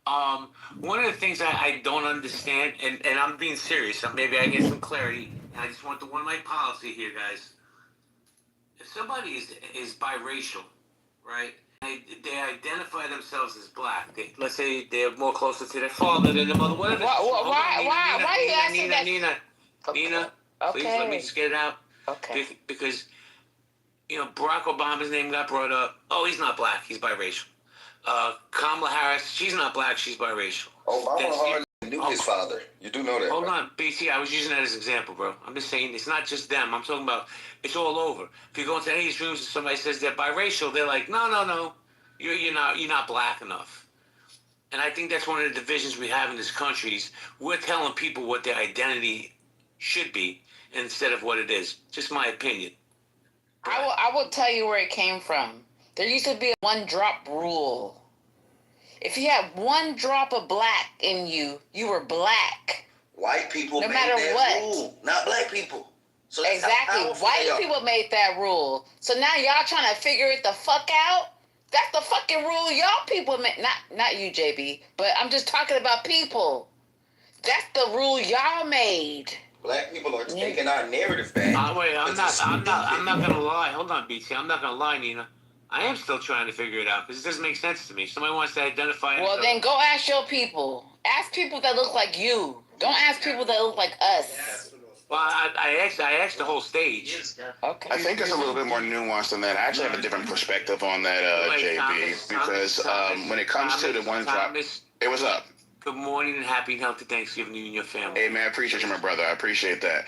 One of the things I don't understand, and I'm being serious, maybe I get some clarity, and I just want the one of my policy here, guys. If somebody is biracial, right? They identify themselves as black. Let's say they're more closer to their father than their mother. Whatever. Why are you asking that? Nina, please let me just get it out. Okay. Because Barack Obama's name got brought up. Oh, he's not black. He's biracial. Kamala Harris, she's not black. She's biracial. Obama hardly knew his father. You do know that. Hold on, BC. I was using that as an example, bro. I'm just saying it's not just them. I'm talking about it's all over. If you go into any of these rooms and somebody says they're biracial, they're like, no, you're not black enough. And I think that's one of the divisions we have in this country. Is we're telling people what their identity should be instead of what it is. Just my opinion. I will tell you where it came from. There used to be a one-drop rule. If you had one drop of black in you, you were black. White people no made matter that what. rule, not black people. So exactly. White people made that rule. So now y'all trying to figure it the fuck out? That's the fucking rule y'all people made. Not you, JB. But I'm just talking about people. That's the rule y'all made. Black people are taking our narrative back. Wait, I'm not gonna lie. Hold on, BT. I'm not gonna lie, Nina. I am still trying to figure it out because it doesn't make sense to me. Somebody wants to identify. Well, then go ask your people. Ask people that look like you. Don't ask people that look like us. Well, I asked the whole stage. Okay. I think it's a little bit more nuanced than that. I actually have a different perspective on that, JB, because when it comes to the one drop, it was up. Good morning and happy and healthy Thanksgiving to you and your family. Hey, man, I appreciate you, my brother. I appreciate that.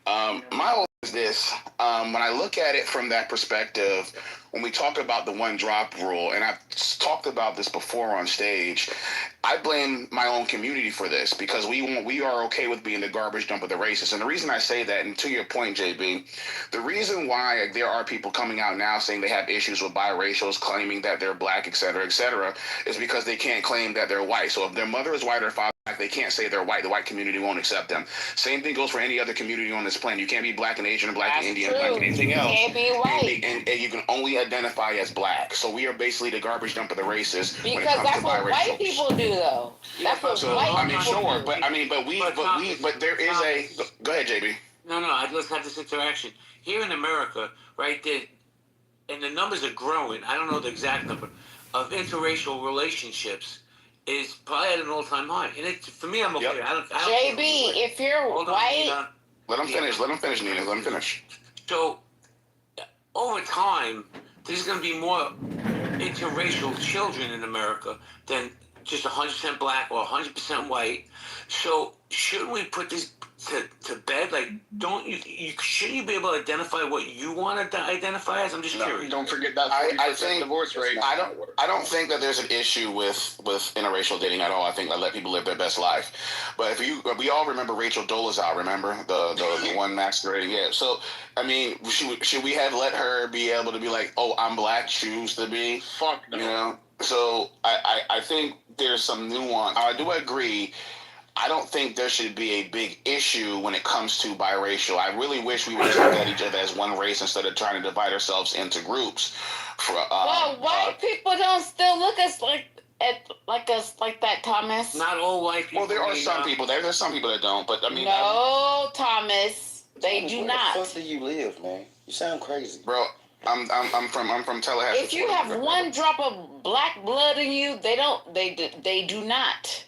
My whole is this. When I look at it from that perspective, when we talk about the one drop rule, and I've talked about this before on stage, I blame my own community for this because we are okay with being the garbage dump of the racists. And the reason I say that, and to your point, JB, the reason why there are people coming out now saying they have issues with biracials, claiming that they're black, et cetera, is because they can't claim that they're white. So if their mother is white or father black, they can't say they're white. The white community won't accept them. Same thing goes for any other community on this planet. You can't be black and Asian and black and Indian and black and anything else. You can't be white. And you can only identify as black. So we are basically the garbage dump of the racists because when it comes that's to what biracials. White people do, though. That's what white people sure, do. but there is a. Go ahead, JB. No, let's have this interaction here in America, right there, and the numbers are growing. I don't know the exact number of interracial relationships is probably at an all-time high, and for me, I'm okay. Yep. I don't JB, if you're white, let him finish. Let him finish, Nina. Let him finish. So over time, there's going to be more interracial children in America than just 100% black or 100% white. So shouldn't we put this to bed? Like, shouldn't you be able to identify what you want to identify as? I'm just curious. Don't forget that 40% divorce rate. I don't think that there's an issue with interracial dating at all. I think I let people live their best life. But we all remember Rachel Dolezal, remember the one masquerading. Yeah. So I mean, should we have let her be able to be like, oh, I'm black, choose to be? Fuck no. You know. So I think there's some nuance. I do agree. I don't think there should be a big issue when it comes to biracial. I really wish we would just look at each other as one race instead of trying to divide ourselves into groups. Well, white people don't still look us like that, Thomas. Not all white people. Well, there are some people. There's some people that don't. But I mean, Thomas, they do not. Where the fuck do you live, man? You sound crazy, bro. I'm from Tallahassee. If you have one drop of black blood in you, they do not.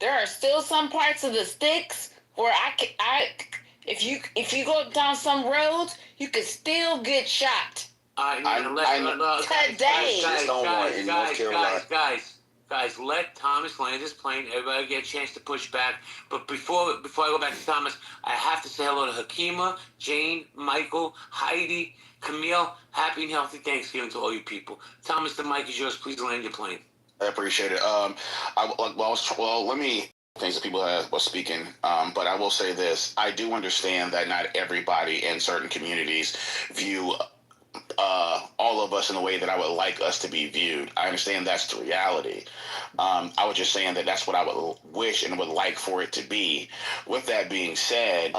There are still some parts of the sticks where if you go down some roads, you could still get shot. Today. Guys, let Thomas land his plane. Everybody get a chance to push back. But before I go back to Thomas, I have to say hello to Hakima, Jane, Michael, Heidi, Camille. Happy and healthy Thanksgiving to all you people. Thomas, the mic is yours. Please land your plane. I appreciate it. Let me things that people was speaking, but I will say this: I do understand that not everybody in certain communities view all of us in a way that I would like us to be viewed. I understand that's the reality. I was just saying that that's what I would wish and would like for it to be. With that being said,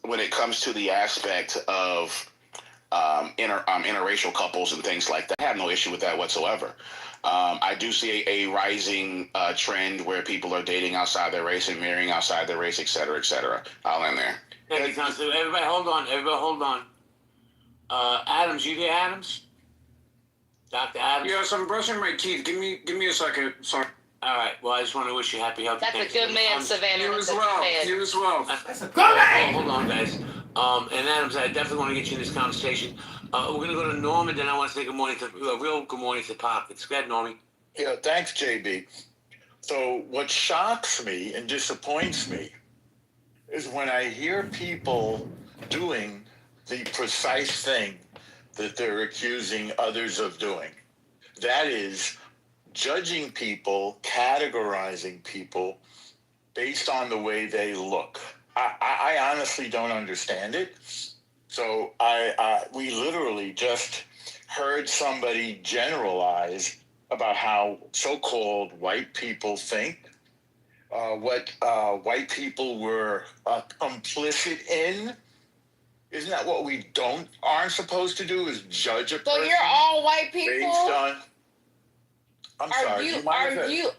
when it comes to the aspect of interracial couples and things like that. I have no issue with that whatsoever. I do see a rising trend where people are dating outside their race and marrying outside their race, et cetera, et cetera. I'll end there. Thank you, Constable. Everybody hold on. Adams, you there, Adams? Dr. Adams? Yes, I'm brushing my teeth. Give me a second. Sorry. All right. Well, I just want to wish you happy, healthy That's a good man, Savannah. You as well. You as well. Hold on, guys. And Adams, I definitely want to get you in this conversation. We're going to go to Norman, then I want to say good morning to a real good morning to Pockets. Go ahead, Normie. Yeah, thanks, JB. So what shocks me and disappoints me is when I hear people doing the precise thing that they're accusing others of doing. That is judging people, categorizing people based on the way they look. I honestly don't understand it. So we literally just heard somebody generalize about how so-called white people think, what white people were complicit in. Isn't that what we aren't supposed to do? Is judge a person? So you're all white people? Based on. I'm sorry.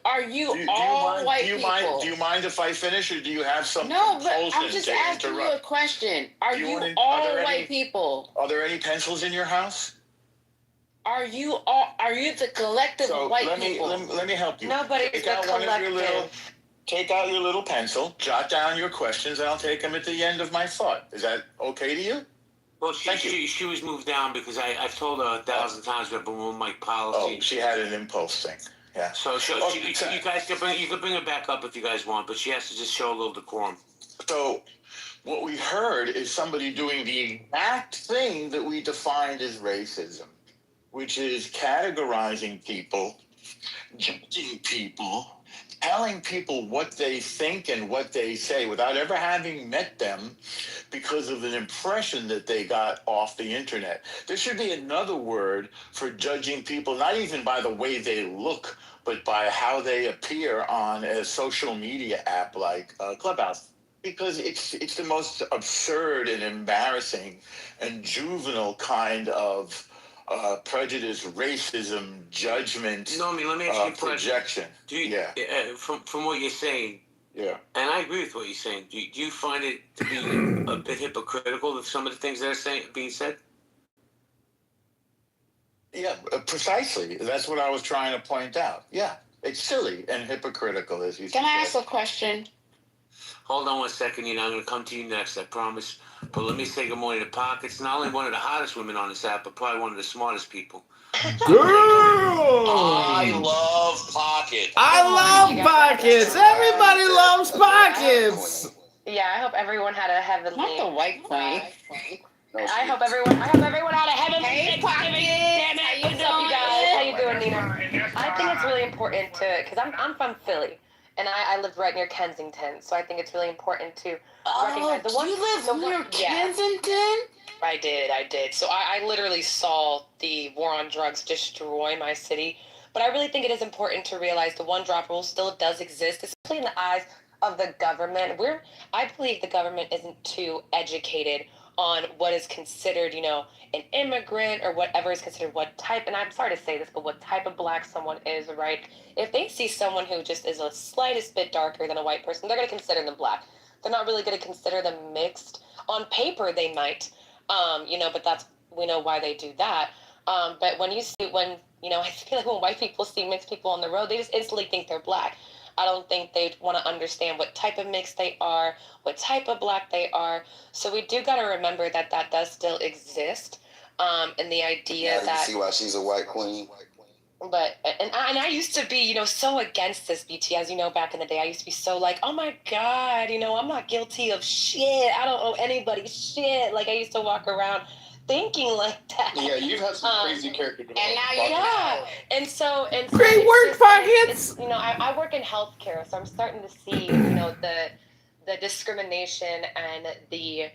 Are you all white people? Do you mind if I finish, or do you have some? No, but I'm just asking you a question. Are you all white people? Are there any pencils in your house? Are you the collective of white people? Let me help you. Nobody's the collective. Take out your little pencil, jot down your questions, and I'll take them at the end of my thought. Is that okay to you? Well, she was moved down because I've told her 1,000 times we have a room mic policy. Oh, she had an impulse thing. Yeah. So you guys can bring her back up if you guys want, but she has to just show a little decorum. So what we heard is somebody doing the exact thing that we defined as racism, which is categorizing people, judging people, telling people what they think and what they say without ever having met them because of an impression that they got off the internet. There should be another word for judging people, not even by the way they look, but by how they appear on a social media app like Clubhouse. Because it's the most absurd and embarrassing and juvenile kind of prejudice, racism, judgment, Normie, let me ask you a projection. From what you're saying, yeah, and I agree with what you're saying. Do you find it to be a bit hypocritical of some of the things that are being said? Yeah, precisely. That's what I was trying to point out. Yeah, it's silly and hypocritical, as you said. Can I ask a question? Hold on one second, I'm going to come to you next, I promise. But let me say good morning to Pockets. Not only one of the hottest women on this app, but probably one of the smartest people. Girl! I love Pocket. I love Pockets. Everybody loves Pockets. Yeah, I hope everyone had a heavenly. Not the white queen. I hope everyone had a heavenly. Hey, Pockets. Damn it! What's up, you guys? How you doing, Nina? I think it's really important because I'm from Philly. And I lived right near Kensington, so I think it's really important to recognize the one. You live near Kensington? I did. So I literally saw the war on drugs destroy my city. But I really think it is important to realize the one-drop rule still does exist, especially in the eyes of the government. I believe the government isn't too educated on what is considered, an immigrant or whatever is considered what type, and I'm sorry to say this, but what type of black someone is, right? If they see someone who just is a slightest bit darker than a white person, they're going to consider them black. They're not really going to consider them mixed. On paper, they might, but we know why they do that. But I feel like when white people see mixed people on the road, they just instantly think they're black. I don't think they want to understand what type of mix they are, what type of black they are. So we do got to remember that does still exist. And the idea that you see why she's a white queen. But I used to be, so against this, BT. As you know, back in the day, I used to be so like, oh my God, I'm not guilty of shit. I don't owe anybody shit. Like I used to walk around thinking like that. Yeah, you've had some crazy character development. And now and so Great work, Pockets. I work in healthcare, so I'm starting to see, the discrimination and the,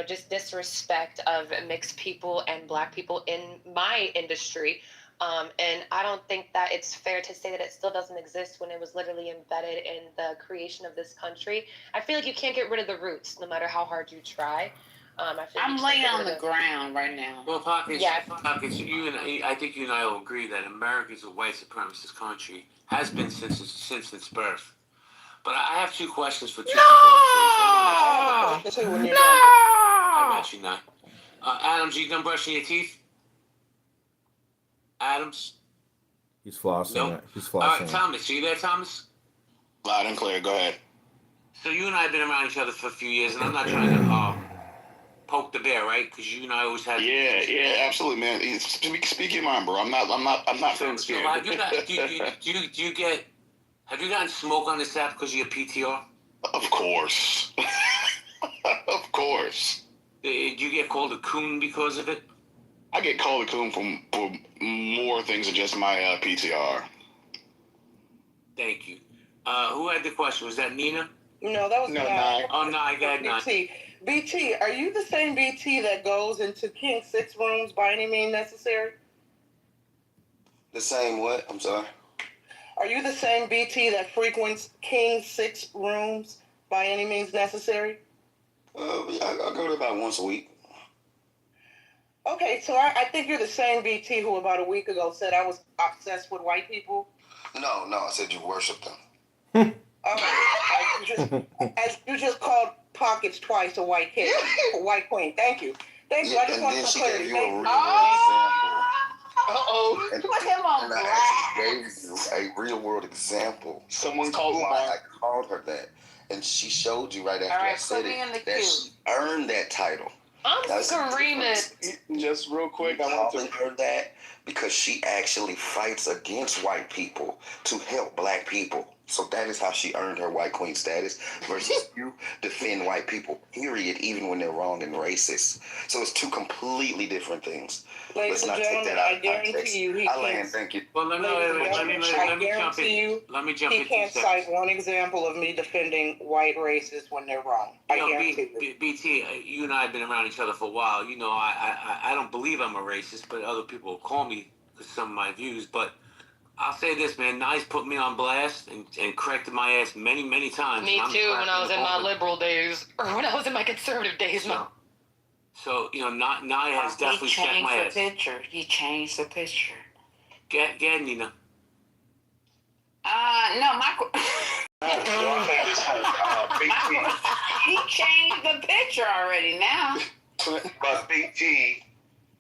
just disrespect of mixed people and black people in my industry. And I don't think that it's fair to say that it still doesn't exist when it was literally embedded in the creation of this country. I feel like you can't get rid of the roots, no matter how hard you try. I'm laying on the ground right now. Well, Pockets, Yeah. Pockets, I think you and I will agree that America's a white supremacist country, has been since its birth. But I have two questions for two people on stage. Hold on. No! I got you now. Adams, you done brushing your teeth? Adams? He's flossing Nope. it. He's All right, flossing it. Thomas, are you there, Thomas? Loud and clear. Go ahead. So you and I have been around each other for a few years, and I'm not trying to poke the bear, right? Because you and I always had. Yeah, absolutely, man. Speak your mind, bro. I'm not feeling So scared. have you gotten smoke on this app because of your PTR? Of course. Of course. Do you get called a coon because of it? I get called a coon for more things than just my PTR. Thank you. Who had the question? Was that Nina? No, that was Nye. Oh, no, I got none. BT, are you the same BT that goes into King 6 rooms by any means necessary? The same what? I'm sorry. Are you the same BT that frequents King 6 rooms by any means necessary? I go there about once a week. Okay, so I think you're the same BT who about a week ago said I was obsessed with white people. No, I said you worship them. As you just called Pockets twice a white kid, a white queen. Thank you. Yeah, I just want then some she clarity. gave you a real world Uh-oh. example. Put him on And I blast. actually gave you a real world example. Someone called Why my. I called her that. And she showed you right after All right, I said put me in the it that queue. she earned that title. I'm That's the screaming. difference. Just real quick, I want Calling to. her that because she actually fights against white people to help black people. So that is how she earned her white queen status versus you defend white people, period, even when they're wrong and racist. So it's two completely different things. Ladies and gentlemen, I guarantee you he can't. Thank you. Well, let me jump in. Let me jump in. He can't cite one example of me defending white racists when they're wrong. I guarantee you. BT, you and I have been around each other for a while. You know, I don't believe I'm a racist, but other people will call me because some of my views. But I'll say this, man. Nye put me on blast and corrected my ass many, many times. Me too, when I was in my liberal days, or when I was in my conservative days. So you know, Nye has definitely checked my ass. He changed the picture. Get Nina. No, he changed the picture already now. But BT,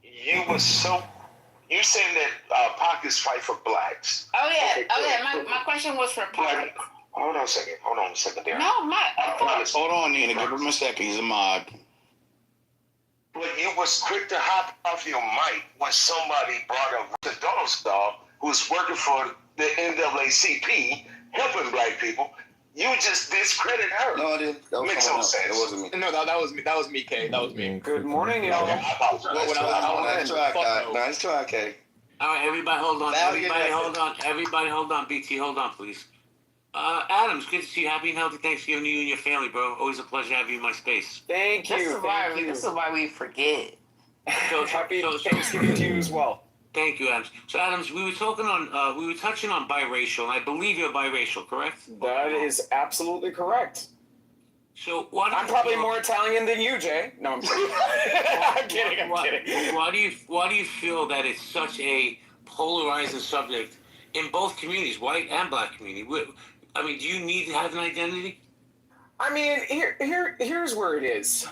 you saying that Pockets fight for blacks? Oh yeah. My question was for Pocket. Hold on a second there. No, Hold on, Nina. Give him a second. He's a mod. But you was quick to hop off your mic when somebody brought up the dog star who's working for the NAACP, helping black people. You just discredit her. No, I didn't. That was Makes someone no else. sense. It wasn't me. No, that was me. That was me, Kay. That was me. Good morning, y'all. Nice try, Kai. Nice try, Kay. All right, everybody, hold on. Everybody, hold on. BT, hold on, please. Adams, good to see you. Happy and healthy Thanksgiving to you and your family, bro. Always a pleasure having you in my space. Thank you. This is why we forget. Happy Thanksgiving to you as well. Thank you, Adams. So, Adams, we were touching on biracial, and I believe you're biracial, correct? That is absolutely correct. So, I'm probably more Italian than you, Jay. No, I'm kidding. I'm kidding. Why do you feel that it's such a polarizing subject in both communities, white and black community? I mean, do you need to have an identity? I mean, here's where it is.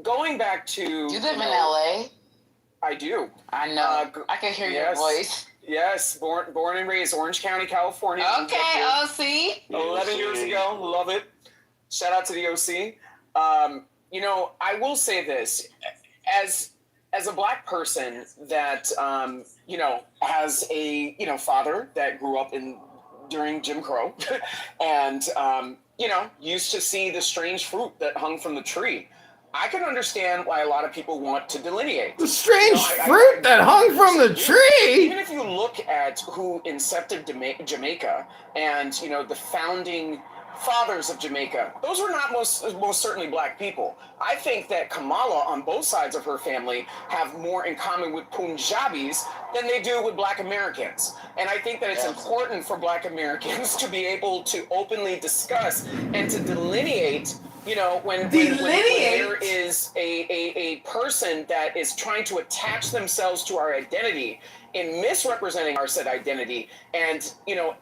Going back to You live in LA? I do. I know. I can hear your voice. Yes, born and raised Orange County, California. Okay, OC. 11 years ago, love it. Shout out to the OC. You know, I will say this, as a black person that you know, has a father that grew up during Jim Crow, and you know, used to see the strange fruit that hung from the tree. I can understand why a lot of people want to delineate. The strange fruit that hung from the tree? Even if you look at who incepted Jamaica and, the founding fathers of Jamaica, those were not most certainly black people. I think that Kamala, on both sides of her family, have more in common with Punjabis than they do with black Americans. And I think that it's important for black Americans to be able to openly discuss and to delineate when there is a person that is trying to attach themselves to our identity in misrepresenting our said identity and,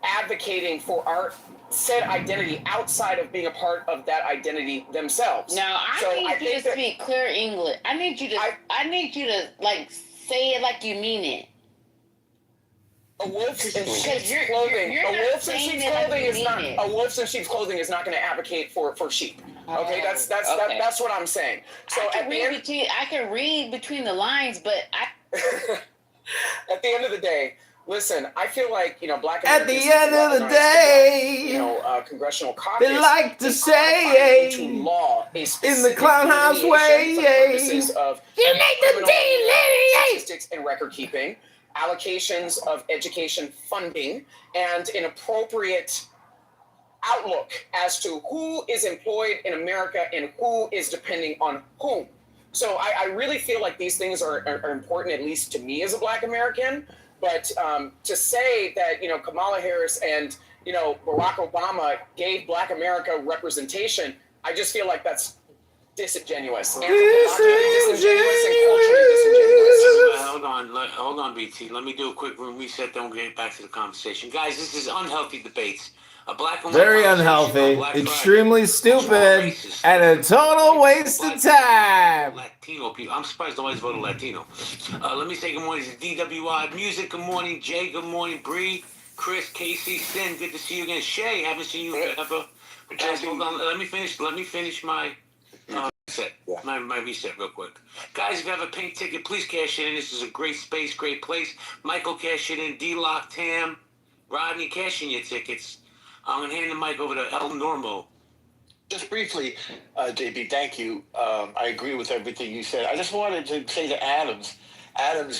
advocating for our said identity outside of being a part of that identity themselves. Now, I need you to speak clear English. I need you to like say it like you mean it. A wolf in sheep's clothing. A wolf in sheep's clothing is not. A wolf in sheep's clothing is not going to advocate for sheep. Okay, that's what I'm saying. So I can read between the lines, but at the end of the day, listen. I feel like Black Americans. At the end of the day, congressional caucus. They like to say into law a in the clown house way, for purposes of you need to delineate statistics and record keeping, allocations of education funding, and an appropriate outlook as to who is employed in America and who is depending on whom. So I really feel like these things are important, at least to me as a Black American. But to say that, Kamala Harris and, Barack Obama gave Black America representation, I just feel like that's disingenuous. Disingenuous and culturally disingenuous. Hold on, BT. Let me do a quick room reset, then we'll get back to the conversation. Guys, this is unhealthy debates. A black and white very unhealthy, extremely stupid, and a total waste of time. Latino people. I'm surprised nobody's voted Latino. Let me say good morning to DWI Music. Good morning, Jay. Good morning, Bree, Chris, Casey, Sin. Good to see you again. Shay, haven't seen you forever. Guys, hold on. Let me finish my reset. My reset real quick. Guys, if you have a pink ticket, please cash it in. This is a great space, great place. Michael, cash it in. D-Lock, Tam, Rodney, cash in your tickets. I'm going to hand the mic over to El Normo. Just briefly, JB, thank you. I agree with everything you said. I just wanted to say to Adams,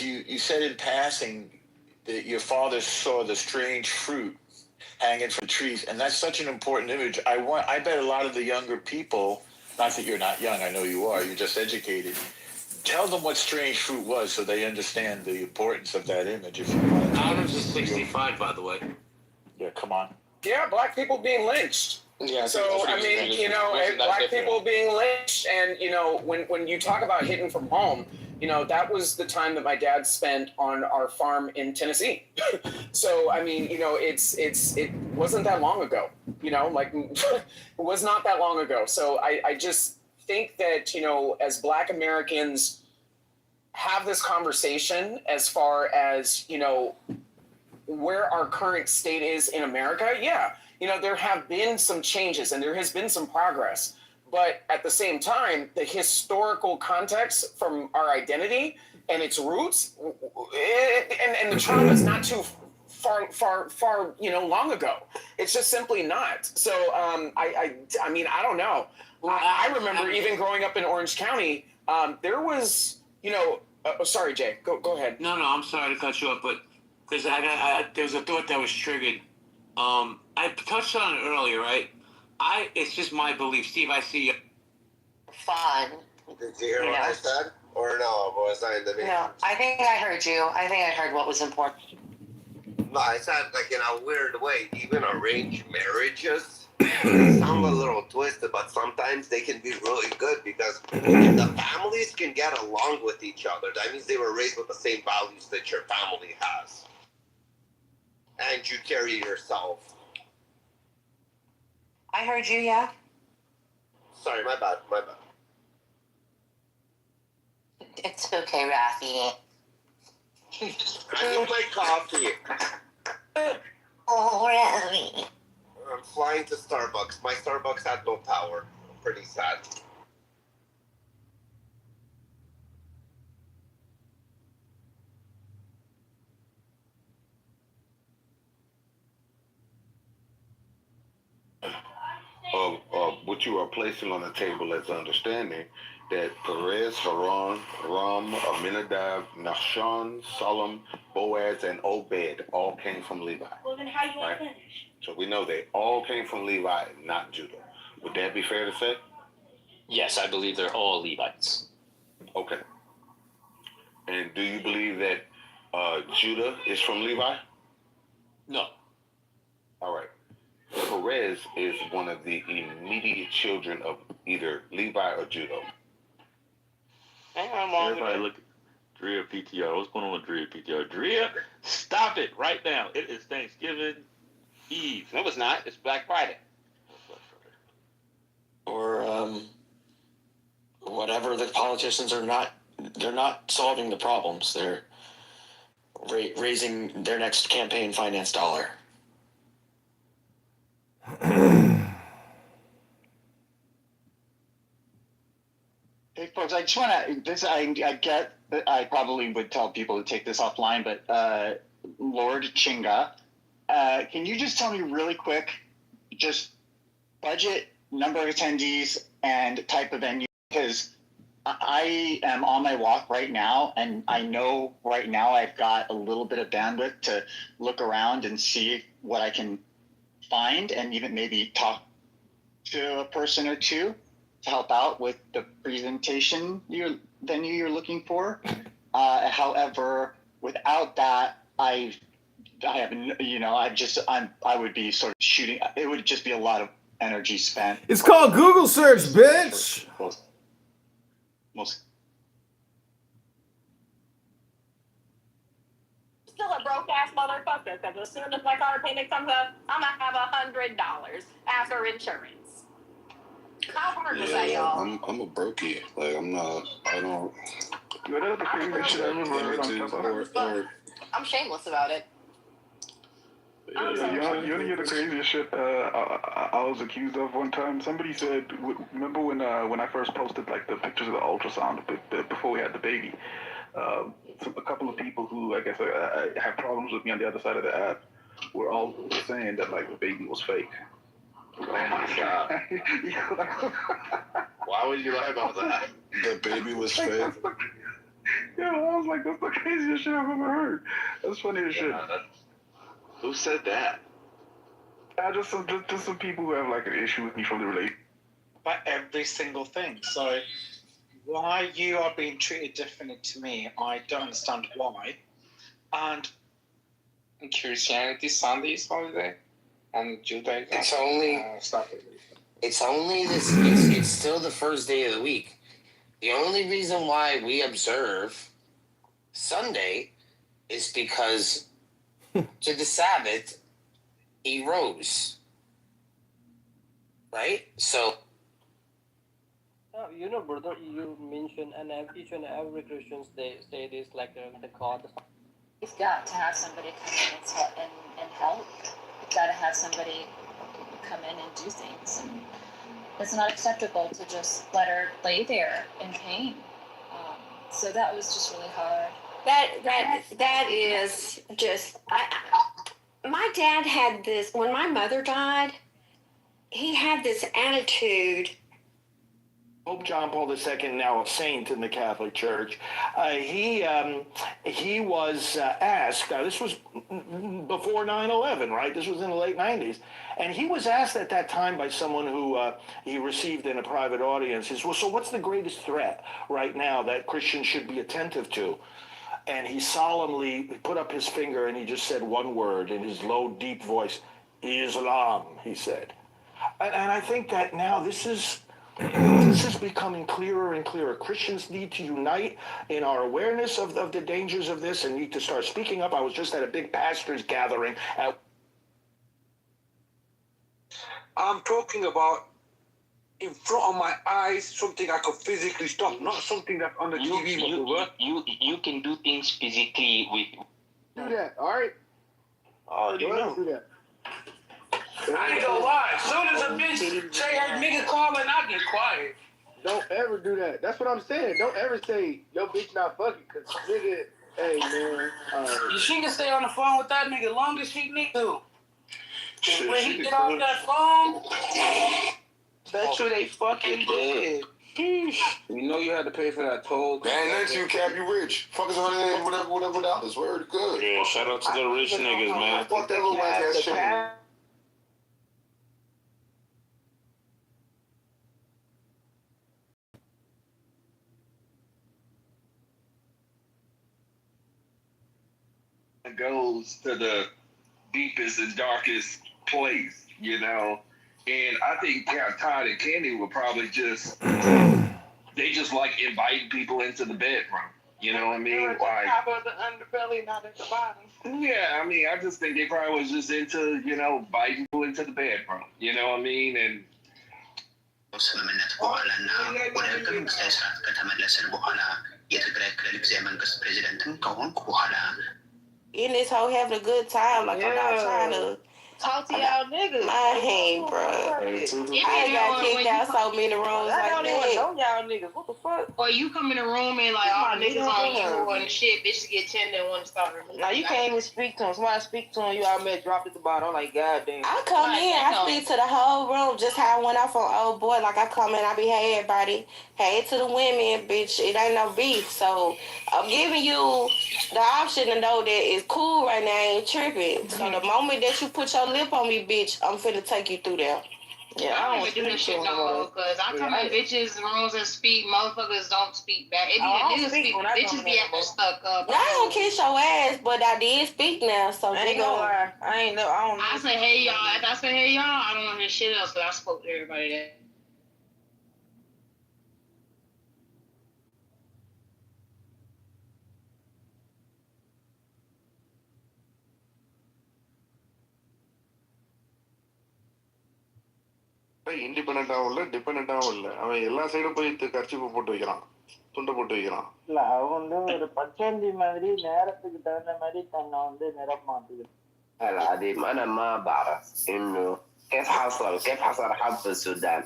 you said in passing that your father saw the strange fruit hanging from trees, and that's such an important image. I bet a lot of the younger people, not that you're not young, I know you are, you're just educated, tell them what strange fruit was so they understand the importance of that image. If you want. Adams is 65, by the way. Yeah, come on. Yeah, Black people being lynched. Yeah, so I mean, Black people being lynched, and when you talk about hidden from home, that was the time that my dad spent on our farm in Tennessee. So I mean, it wasn't that long ago. It was not that long ago. So I just think that as Black Americans have this conversation as far as where our current state is in America, there have been some changes and there has been some progress. But at the same time, the historical context from our identity and its roots and the trauma is not too far, long ago. It's just simply not. So I mean, I don't know. I remember even growing up in Orange County, there was, sorry, Jay, go ahead. No, I'm sorry to cut you off, but because there was a thought that was triggered. I touched on it earlier, right? It's just my belief. Steve, I see you. Fun. Did you hear what I said? Or no, was I in the meeting? No, I think I heard you. I think I heard what was important. No, I said like in a weird way, even arranged marriages, they sound a little twisted, but sometimes they can be really good because if the families can get along with each other, that means they were raised with the same values that your family has. And you carry yourself. I heard you, yeah. Sorry, my bad. It's okay, Rafi. I need my coffee. Oh, Rafi. I'm flying to Starbucks. My Starbucks had no power. I'm pretty sad. What you are placing on the table as understanding that Perez, Haran, Ram, Aminadab, Nahshon, Solomon, Boaz, and Obed all came from Levi. Well, then how you want to finish? So we know they all came from Levi, not Judah. Would that be fair to say? Yes, I believe they're all Levites. Okay. And do you believe that Judah is from Levi? No. All right. Perez Perez is one of the immediate children of either Levi or Judah. Everybody look at Drea PTR. What's going on with Drea PTR? Drea, stop it right now. It is Thanksgiving Eve. No, it's not. It's Black Friday. Or whatever. The politicians are not. They're not solving the problems. They're raising their next campaign finance dollar. Hey folks, I just want to. I get that I probably would tell people to take this offline, but Lord Chinga, can you just tell me really quick, just budget, number of attendees, and type of venue? Because I am on my walk right now, and I know right now I've got a little bit of bandwidth to look around and see what I can find, and even maybe talk to a person or two to help out with the presentation venue you're looking for. However, without that, I would be sort of shooting. It would just be a lot of energy spent. It's called Google search, bitch. Most. Still a broke ass motherfucker, because as soon as my car payment comes up, I'm gonna have $100 after insurance. How hard was that, y'all? I'm a brokey. Like I don't. You know the craziest shit I remember heard on Kitover? I'm shameless about it. You want to hear the craziest shit I was accused of one time? Somebody said, remember when I first posted like the pictures of the ultrasound before we had the baby? A couple of people who I guess have problems with me on the other side of the app were all saying that like the baby was fake. Oh my god! Why would you lie about that? The baby was fake. Yeah, I was like, that's the craziest shit I've ever heard. That's funny as shit. Who said that? Just some people who have like an issue with me from the relationship. By every single thing. So why you are being treated differently to me, I don't understand why. And Christianity Sunday's holiday and Judaism. It's only this. It's still the first day of the week. The only reason why we observe Sunday is because to the Sabbath he rose. Right? So. You know, brother, you mentioned, and each and every Christians they say this like the God. You've got to have somebody come in and help. You've got to have somebody come in and do things. And it's not acceptable to just let her lay there in pain. So that was just really hard. That is just. My dad had this when my mother died. He had this attitude. Pope John Paul II, now a saint in the Catholic Church, he was asked, this was before 9/11, right? This was in the late 90s. And he was asked at that time by someone who he received in a private audience, well, so what's the greatest threat right now that Christians should be attentive to? And he solemnly put up his finger and he just said one word in his low, deep voice, Islam, he said. And I think that now this is becoming clearer and clearer. Christians need to unite in our awareness of the dangers of this and need to start speaking up. I was just at a big pastors gathering. I'm talking about in front of my eyes, something I could physically stop, not something that's on the TV. You can do things physically with. Do that, all right? Oh, you know. Do that. I ain't gonna lie. As soon as a bitch say her nigga calling, I get quiet. Don't ever do that. That's what I'm saying. Don't ever say your bitch not fucking, cause nigga, hey man. She can stay on the phone with that nigga long as she need to. Shit, When he get off that phone, bet you they fucking dead. You know you had to pay for that toll. Man, next you, Cap, you rich. Fuck is whatever dollars. Word good. Yeah, shout out to the rich niggas, man. Fuck that little whack ass shit. Goes to the deepest and darkest place, you know. And I think Todd and Kenny would probably just they just like inviting people into the bedroom. You know what I mean? Like top of the underbelly, not at the bottom. Yeah, I mean, I just think they probably was just into, you know, inviting people into the bedroom. You know what I mean? And ስምምነት በኋላና ወደ ህገ መንግስታዊ ስርዓት ከተመለስን በኋላ የትግራይ ክልል ጊዜያዊ መንግስት ፕሬዚደንትን ከሆንኩ በኋላ in this whole having a good time. Like I'm not trying to talk to y'all niggas. My hand, bro. I got kicked out so many rooms I don't even that. know y'all niggas. What the fuck? Or you come in the room and like all the niggas on you and shit, bitches get tender and want to start. Now you can't even speak to him. Somebody speak to him, you already dropped at the bottom. I'm like, goddamn. I come in, I speak to the whole room, just how I went off on old boy. Like I come in, I be, hey everybody, hey to the women, bitch. It ain't no beef. So I'm giving you the option to know that it's cool right now, I ain't tripping. So the moment that you put your lip on me, bitch, I'm finna take you through there. Yeah, I don't even do this shit no more because I come in bitches' rooms and speak. Motherfuckers don't speak back. It be niggas speak. Bitches be acting stuck up. I ain't gonna kiss your ass, but I did speak now, so I ain't gonna lie. I ain't know. I don't know. I say hey y'all. After I say hey y'all, I don't want to hear shit else because I spoke to everybody that. இண்டிபெண்டாகவும் இல்லை டிபெண்டாகவும் இல்லை. அவன் எல்லா சைடும் போய் kerchief போட்டு வைக்கிறான், துண்டை போட்டு வைக்கிறான். இல்ல அவன் வந்து ஒரு பச்சோந்தி மாதிரி நேரத்துக்கு தகுந்த மாதிரி தன்னை வந்து நிறம் மாத்திக்கிறான். العظيم أنا ما بعرف إنه كيف حصل حرب في السودان.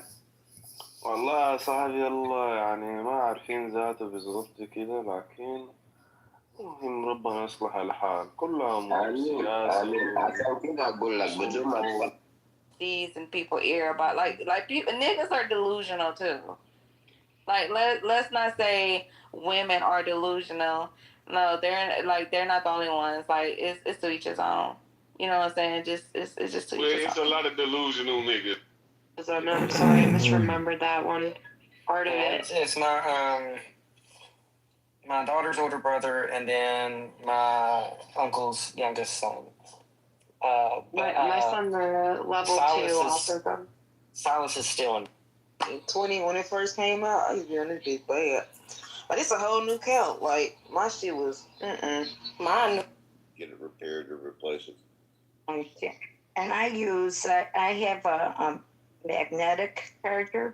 والله يا صاحبي الله يعني ما عارفين ذاته بالضبط كده، لكن المهم ربنا يصلح الحال. كلها أمور سياسة. عشان كده أقول لك بدون ما these in people's ear about like people niggas are delusional too. Like let's not say women are delusional. No, they're not the only ones. Like it's to each his own. You know what I'm saying? It's just to each his own. It's a lot of delusional niggas. I'm sorry, I misremembered that one part of it. It's my daughter's older brother and then my uncle's youngest son. My son's level 2 autism. Silas is still in 20 when it first came out. I was doing this bitch bad, but it's a whole new count. Like my shit was mine. Get it repaired or replace it. And I have a magnetic charger.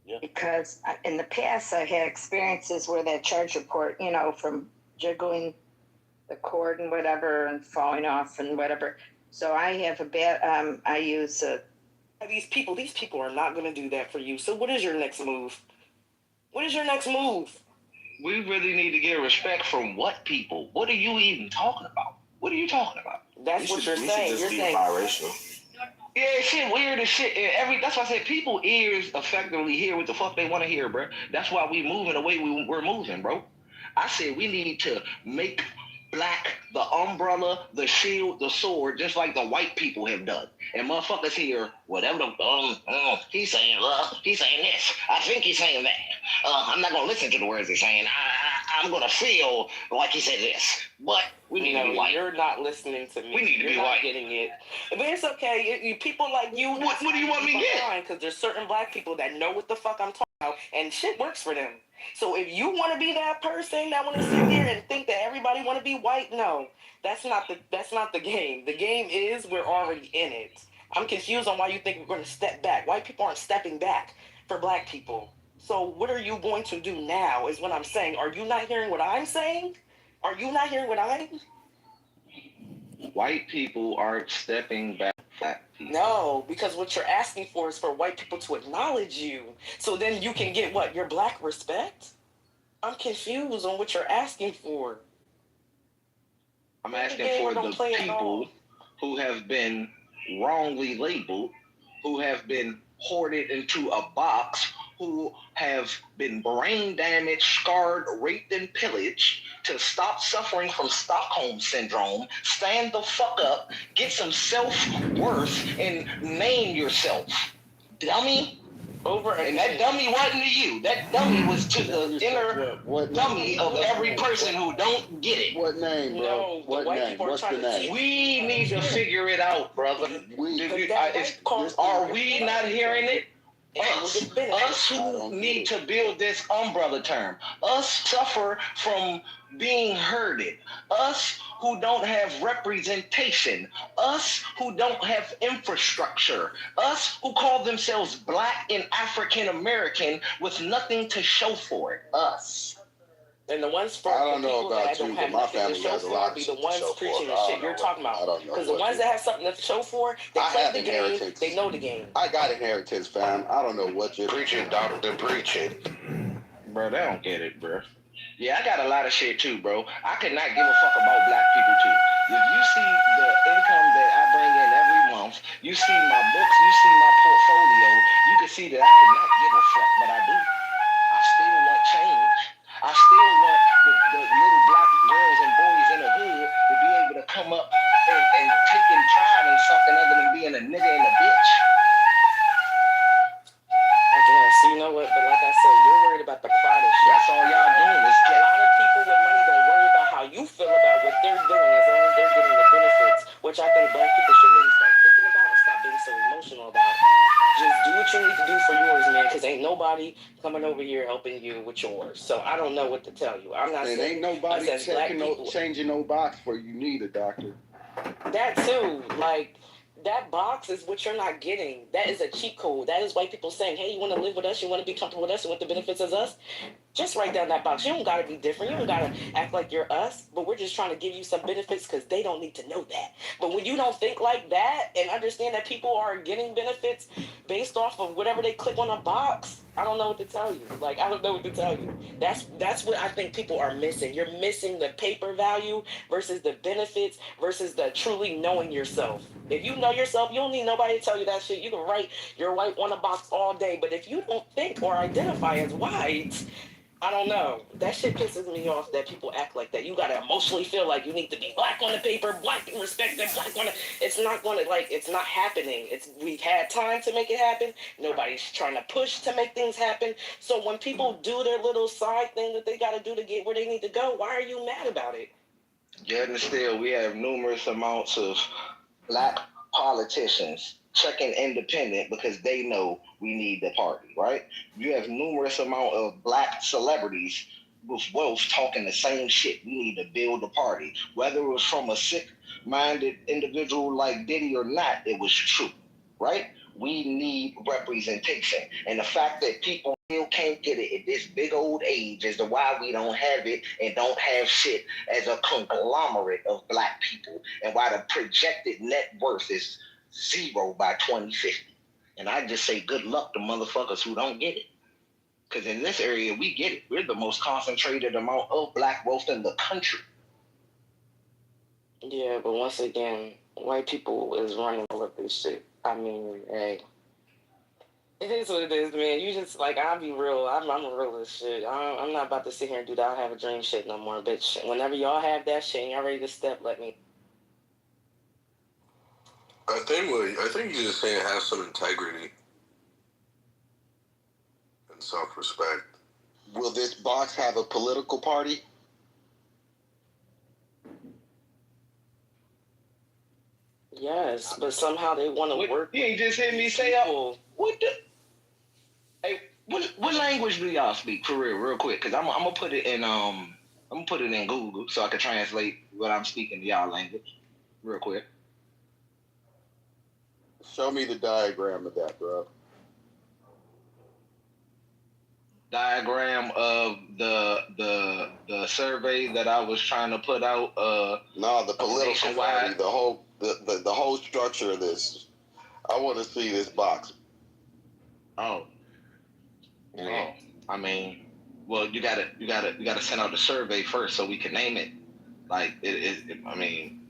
Yeah. Because in the past I had experiences where that charger port, you know, from jiggling the cord and whatever and falling off and whatever. So I have I use these people are not going to do that for you. So what is your next move? What is your next move? We really need to get respect from what people? What are you even talking about? What are you talking about? That's what you're saying. You're saying biracial. Yeah, shit weird as shit. That's why I said people ears effectively hear what the fuck they want to hear, bro. That's why we moving the way we're moving, bro. I said we need to make black the umbrella, the shield, the sword, just like the white people have done. And motherfuckers here, whatever he's saying, he's saying this. I think he's saying that. I'm not gonna listen to the words he's saying. I'm gonna feel like he said this. But we need to be white. You're not listening to me. We need to you're be not white. Getting it. But it's okay. People like you. What do you want me to get? Because there's certain black people that know what the fuck I'm talking about, and shit works for them. So if you want to be that person that want to sit here and think that everybody want to be white, no, that's not the game. The game is we're already in it. I'm confused on why you think we're going to step back. White people aren't stepping back for black people. So what are you going to do now is what I'm saying. Are you not hearing what I'm saying? Are you not hearing what I'm? White people aren't stepping back. No, because what you're asking for is for white people to acknowledge you. So then you can get what? Your black respect? I'm confused on what you're asking for. I'm asking for the people who have been wrongly labeled, who have been hoarded into a box, who have been brain damaged, scarred, raped, and pillaged to stop suffering from Stockholm Syndrome. Stand the fuck up, get some self-worth, and name yourself. Dummy. Over And that dummy wasn't to you. That dummy was to the inner dummy of every person who don't get it. What name, bro? No, what the white name? people are What's trying the to name? teach. We need to figure it out, brother. Are we not hearing it? Us who need to build this umbrella term. Us suffer from being herded. Us who don't have representation. Us who don't have infrastructure. Us who call themselves Black and African American with nothing to show for it. Us. And the ones for I don't the know people about that you, don't but have my nothing to family show has a for lot of be the shit to ones show preaching for. the shit you're talking about. Because the ones that have something to show for, they play the game, inheritance. they know the game. I got inheritance, fam. I don't know what you're Preaching, doctor, preaching. Bro, they don't get it, bro. Yeah, I got a lot of shit too, bro. I could not give a fuck about Black people too. If you see the income that I bring in every month, you see my books, you see my portfolio, you can see that I could not give a fuck, but I do. I still want change. I still want the little Black girls and boys in the hood to be able to come up and taking pride in something other than being a nigga and a bitch. I guess, you know what, but like I said, you're worried about the pride of shit. That's all y'all doing is a lot of people with money don't worry about how you feel about what they're doing as long as they're getting the benefits, which I think Black people should really start thinking about and stop being so emotional about it. Just do what you need to do for yours, man, because ain't nobody coming over here helping you with yours. So I don't know what to tell you. I'm not and saying ain't nobody us as Black checking people, changing no box for you neither, doctor. that too, like, that box is what you're not getting. That is a cheat code. That is white people saying, hey, you want to live with us? You want to be comfortable with us? You want the benefits as us? Just write down that box. You don't got to be different. You don't got to act like you're us. But we're just trying to give you some benefits because they don't need to know that. But when you don't think like that and understand that people are getting benefits based off of whatever they click on a box, I don't know what to tell you. Like, I don't know what to tell you. That's what I think people are missing. You're missing the paper value versus the benefits versus the truly knowing yourself. If you know yourself, you don't need nobody to tell you that shit. You can write you're white on a box all day. But if you don't think or identify as white, I don't know. That shit pisses me off that people act like that. You gotta emotionally feel like you need to be Black on the paper, Black and respected, Black on the... It's not gonna, like, it's not happening. We've had time to make it happen. Nobody's trying to push to make things happen. So when people do their little side thing that they gotta do to get where they need to go, why are you mad about it? Yet and still, we have numerous amounts of Black politicians checking independent because they know we need the party, right? You have numerous amount of Black celebrities with wealth talking the same shit. We need to build the party. Whether it was from a sick-minded individual like Diddy or not, it was true, right? We need representation. And the fact that people still can't get it at this big old age as to why we don't have it and don't have shit as a conglomerate of Black people, and why the projected net worth is 0 by 2050. And I just say good luck to motherfuckers who don't get it. Because in this area, we get it. We're the most concentrated amount of Black wealth in the country. Yeah, but once again, white people is running all of this shit. I mean, hey, it is what it is, man. You just, like, I'll be real. I'm a real as shit. I'm not about to sit here and do that. I have a dream shit no more, bitch. Whenever y'all have that shit and y'all ready to step, let me. I think you're just saying have some integrity and self-respect. Will this box have a political party? Yes, but somehow they want to work. You ain't just hear me say, what the... Hey, what language do y'all speak for real quick? Because I'm gonna put it in Google so I can translate what I'm speaking to y'all language real quick. Show me the diagram of that, bro. Diagram of the survey that I was trying to put out. No, the political party, the whole structure of this. I want to see this box. Oh. Oh. I mean, well, you gotta send out the survey first so we can name it. Like I mean,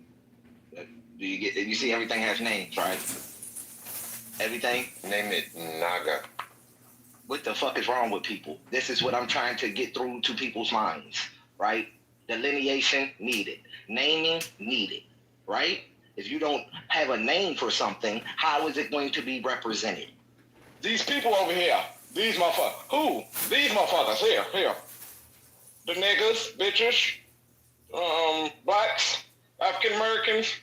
do you see everything has names, right? Everything? Name it Naga. What the fuck is wrong with people? This is what I'm trying to get through to people's minds, right? Delineation needed. Naming needed, right? If you don't have a name for something, how is it going to be represented? These people over here, these motherfuckers. Who? These motherfuckers here. The niggas, bitches, blacks, African Americans,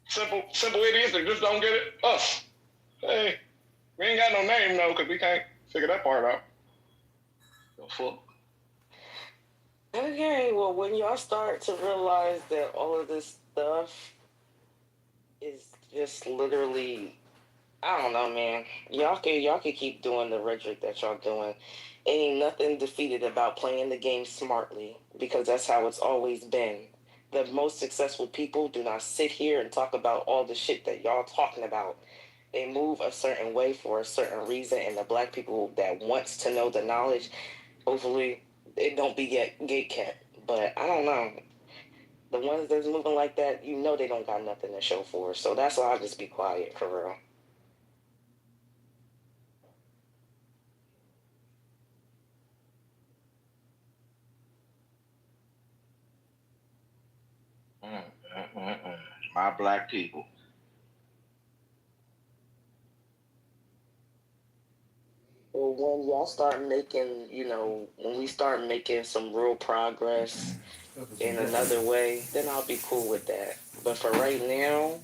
simple idiots that just don't get it. Us. Hey, we ain't got no name though, cause we can't figure that part out. The fuck? Okay, well, when y'all start to realize that all of this stuff is just literally, I don't know, man. Y'all can keep doing the rhetoric that y'all doing. Ain't nothing defeated about playing the game smartly, because that's how it's always been. The most successful people do not sit here and talk about all the shit that y'all talking about. They move a certain way for a certain reason, and the black people that wants to know the knowledge, hopefully it don't be gate kept. But I don't know. The ones that's moving like that, you know they don't got nothing to show for. So that's why I just be quiet, for real. My black people. Well, when y'all start making, when we start making some real progress in another way, then I'll be cool with that. But for right now,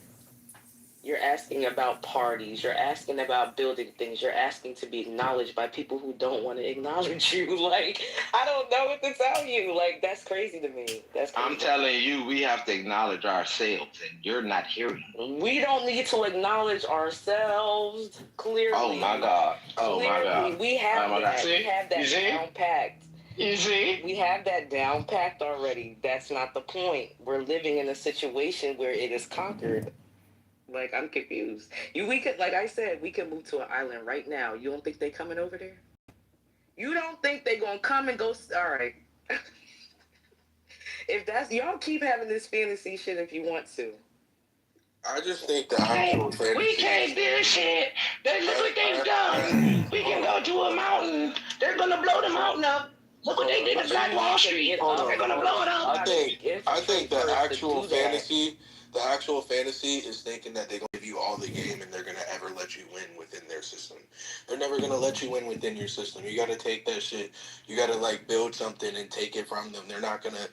you're asking about parties, you're asking about building things, you're asking to be acknowledged by people who don't want to acknowledge you. Like, I don't know what to tell you. Like, that's crazy to me. That's crazy. I'm telling you, we have to acknowledge ourselves, and you're not hearing. We don't need to acknowledge ourselves. Clearly. Oh my God. Oh my God. We have that. See? We have that down packed. You see? We have that down packed already. That's not the point. We're living in a situation where it is conquered. Like, I'm confused. We could, like I said, we could move to an island right now. You don't think they coming over there? You don't think they gonna come and go? All right. If that's, y'all keep having this fantasy shit if you want to. I just think the actual fantasy. We can't do shit. Look what they've done. We can go to a mountain. They're gonna blow the mountain up. Look what they did to Black Wall Street. They're gonna blow it up. I think the actual fantasy. The actual fantasy is thinking that they're going to give you all the game and they're going to ever let you win within their system. They're never going to let you win within your system. You got to take that shit. You got to, like, build something and take it from them. They're not going to,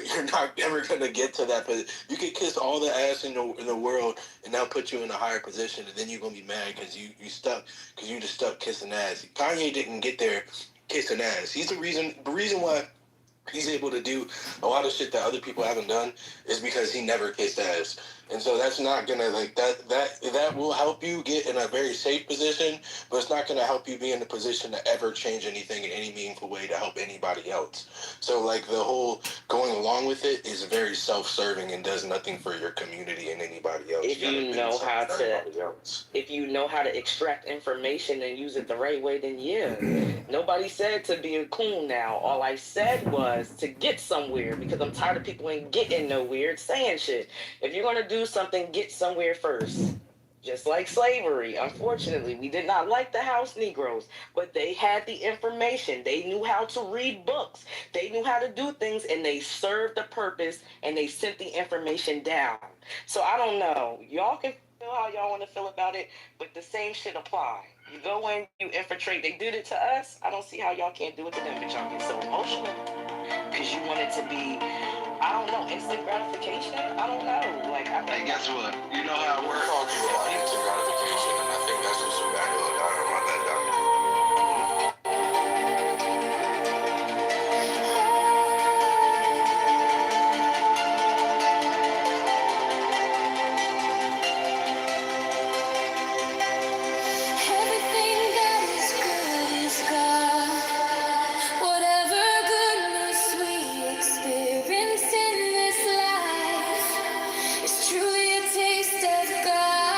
you're not ever going to get to that. But you can kiss all the ass in the world and they'll put you in a higher position. And then you're going to be mad because you stuck, because you just stuck kissing ass. Kanye didn't get there kissing ass. He's the reason why he's able to do a lot of shit that other people haven't done is because he never kissed ass. And so that's not gonna, like, that will help you get in a very safe position, but it's not gonna help you be in a position to ever change anything in any meaningful way to help anybody else. So, like, the whole going along with it is very self-serving and does nothing for your community and anybody else. If you know how to extract information and use it the right way, then yeah. Nobody said to be a coon now. All I said was to get somewhere, because I'm tired of people ain't getting nowhere saying shit. If you're gonna do something, get somewhere first. Just like slavery. Unfortunately, we did not like the house Negroes, but they had the information. They knew how to read books. They knew how to do things, and they served the purpose, and they sent the information down. So I don't know. Y'all can feel how y'all want to feel about it, but the same shit apply. You go in, you infiltrate. They did it to us. I don't see how y'all can't do it to them, but y'all get so emotional because you want it to be, I don't know, instant gratification? I don't know. Like, hey, guess what? You know how it works. We're talking about instant gratification, and I think that's just a bad little guy on my bad doctor. Truly a taste of God.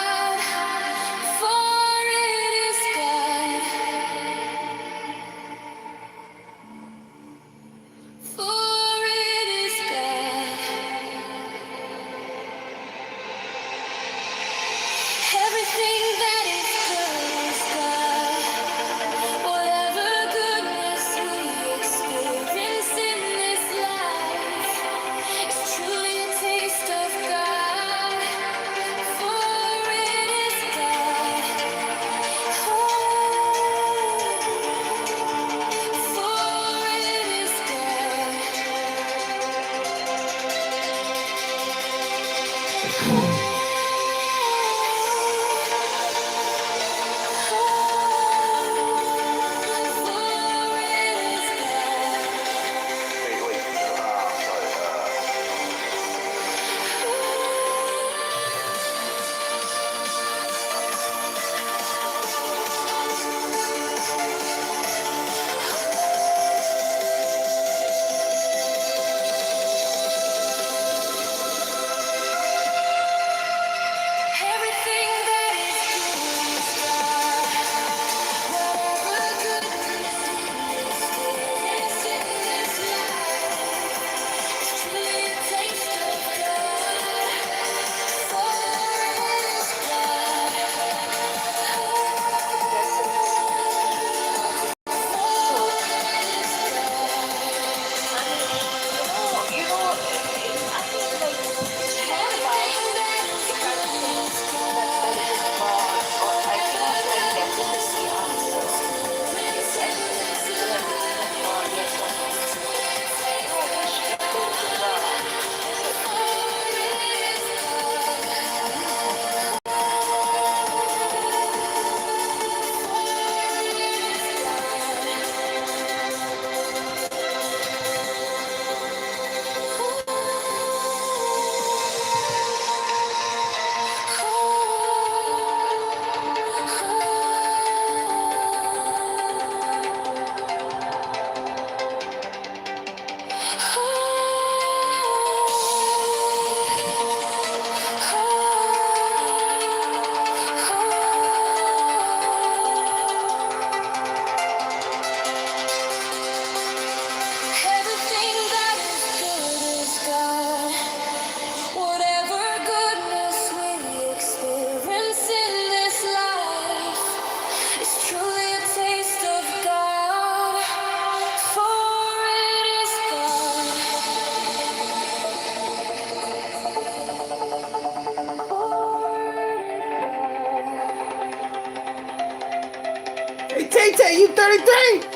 Hey, Tay Tay, you 33?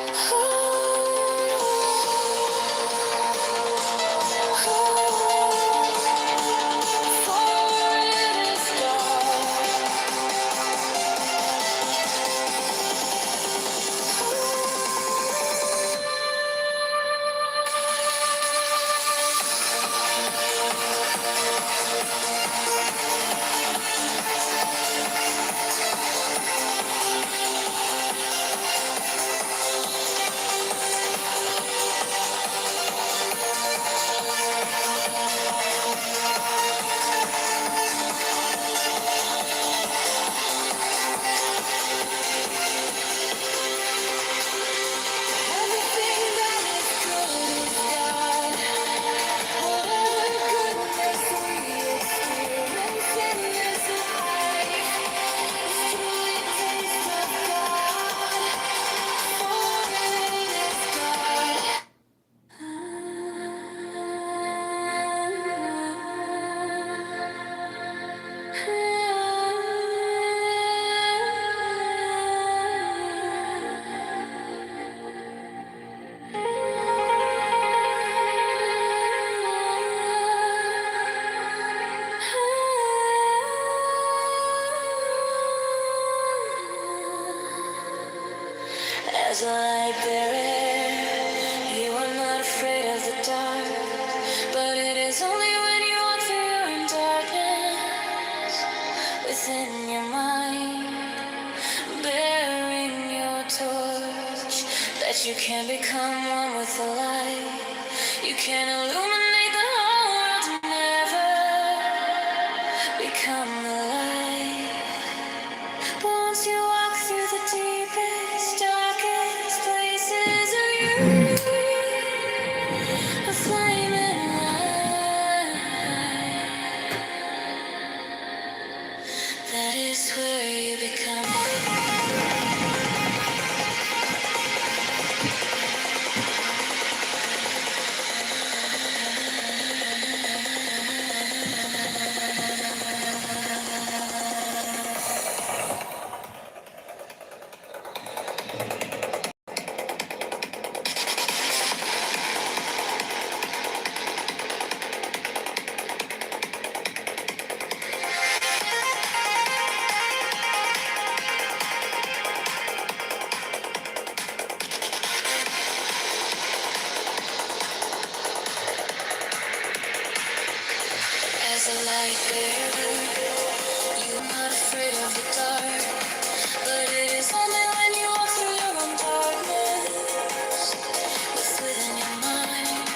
As a light bearer, you are not afraid of the dark. But it is only when you walk through your own darkness within your mind, bearing your torch, that you can become one with the light. You can illuminate the whole world and never become the light. But once you walk through the deepest, darkest places of you, a flaming light, that is where you become. As a light bearer, you're not afraid of the dark. But it is only when you walk through your own darkness, within your mind,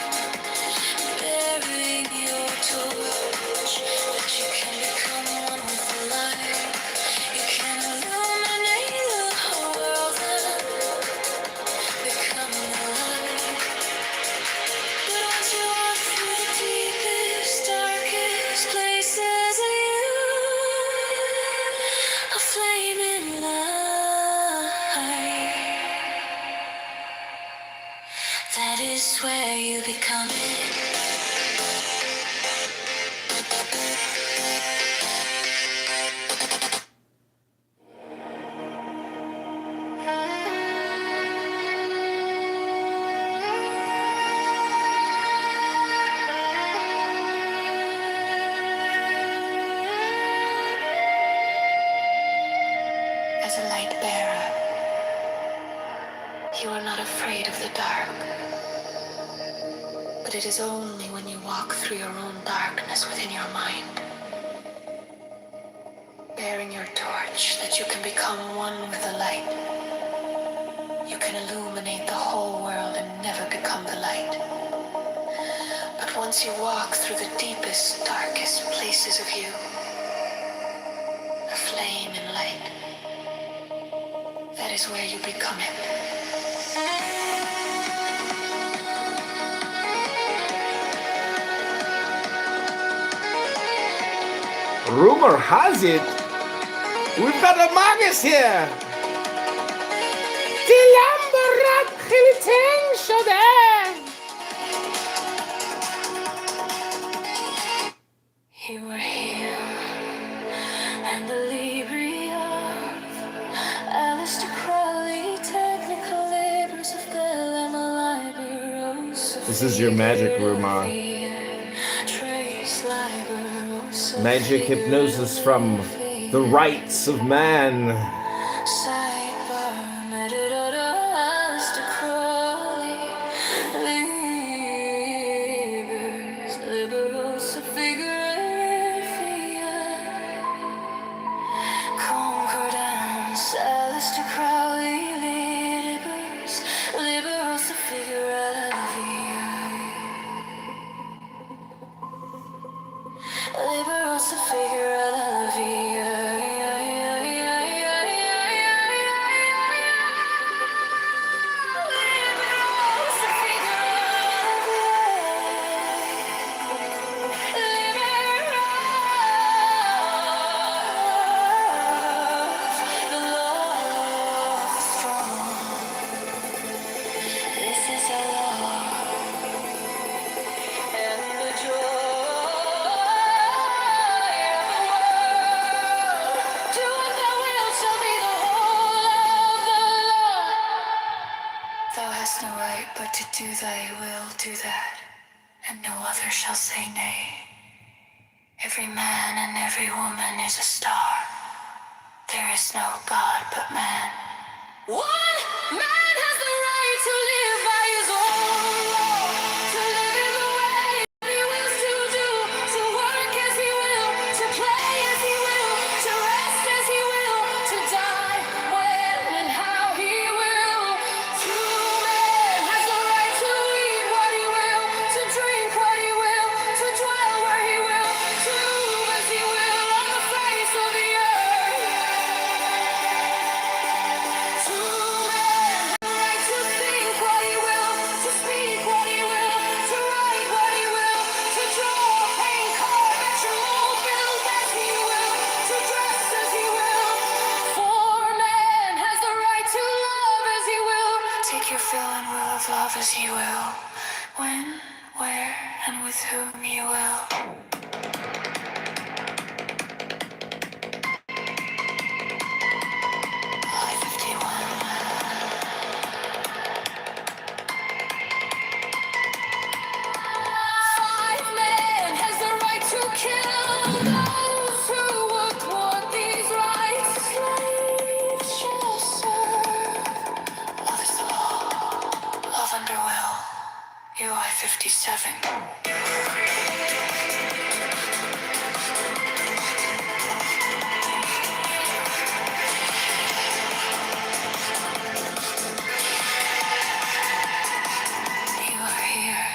bearing your torch, that you can become one with the light. You can illuminate the whole world and become the light. But once you walk through the deepest, darkest places of you, a flaming light, that is where you become it. As a light bearer, you are not afraid of the dark. But it is only when you walk through your own darkness within your mind, bearing your torch, that you can become one with the light. You can illuminate the whole world and never become the light. But once you walk through the deepest, darkest places of you, a flame and light, that is where you become it. Rumor has it, we've got a magus here. دیلم خیلی تنگ شده. You were here, and the Libri of Aleister Crowley This is your magic rumor. Magic hypnosis from the rights of man. Thou hast no right but to do thy will, do that, and no other shall say nay. Every man and every woman is a star. There is no God but man. One man has the right to live by his own law, to live in the way he wills to do, to work as he will, to play as he will, to rest as he will, to die when and how he will. True man has the right to eat what he will, to drink what he will, to dwell where he will, to move as he will on the face of the earth. True man has the right to think what he will, to speak what he will, to write what he will, to draw, paint, carve, etch, mold, build as he will, to dress as he will. For man has the right to love as he will. Take your fill and will of love as you will. When, where, and with whom you will. Five men has the right to kill those who would thwart these rights. Slaves shall serve. Love is the law. Love under will. UI 57. You are here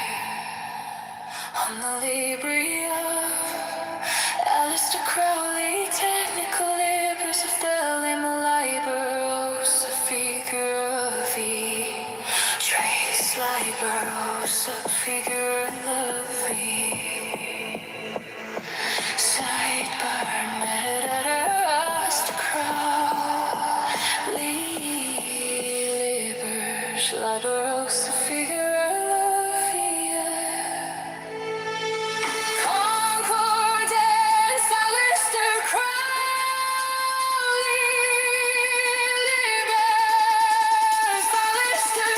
on the Libria. Alistair Crowley, technical libers of Delim Liberos, a figure of V. Trace Liberos, a figure of V. Sideburn, metadata, Crowley, libers, Liberos, a figure of V. Concordance, Alistair Crowley, libers, Alistair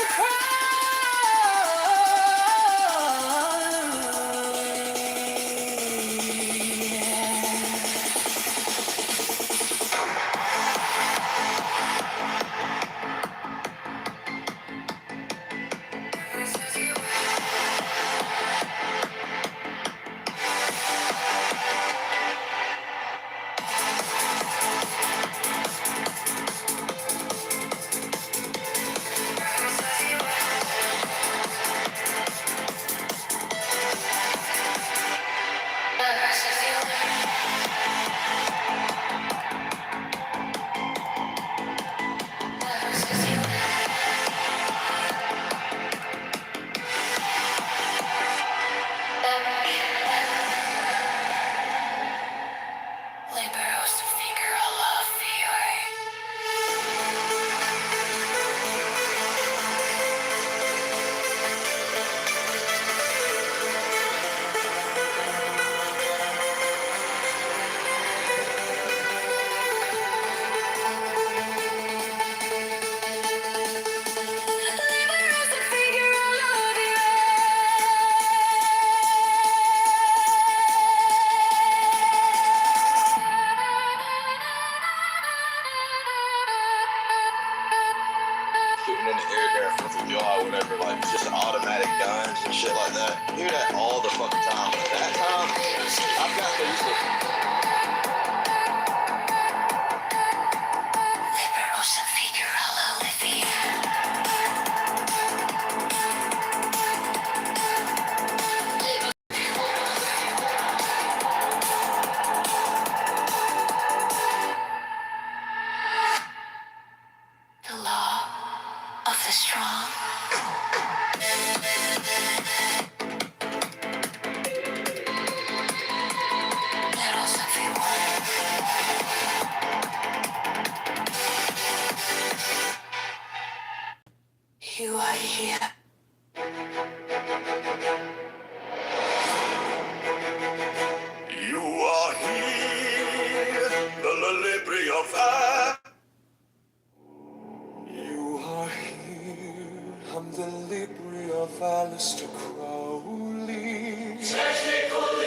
care, 4th of July, whatever, like just automatic guns and shit like that. You hear that all the fucking time. But that time, I've got to use it. The law of the strong. Battles everyone. You are here. You are here, the Libri of I. You are here, I'm the Libri of Aleister Crowley. Technical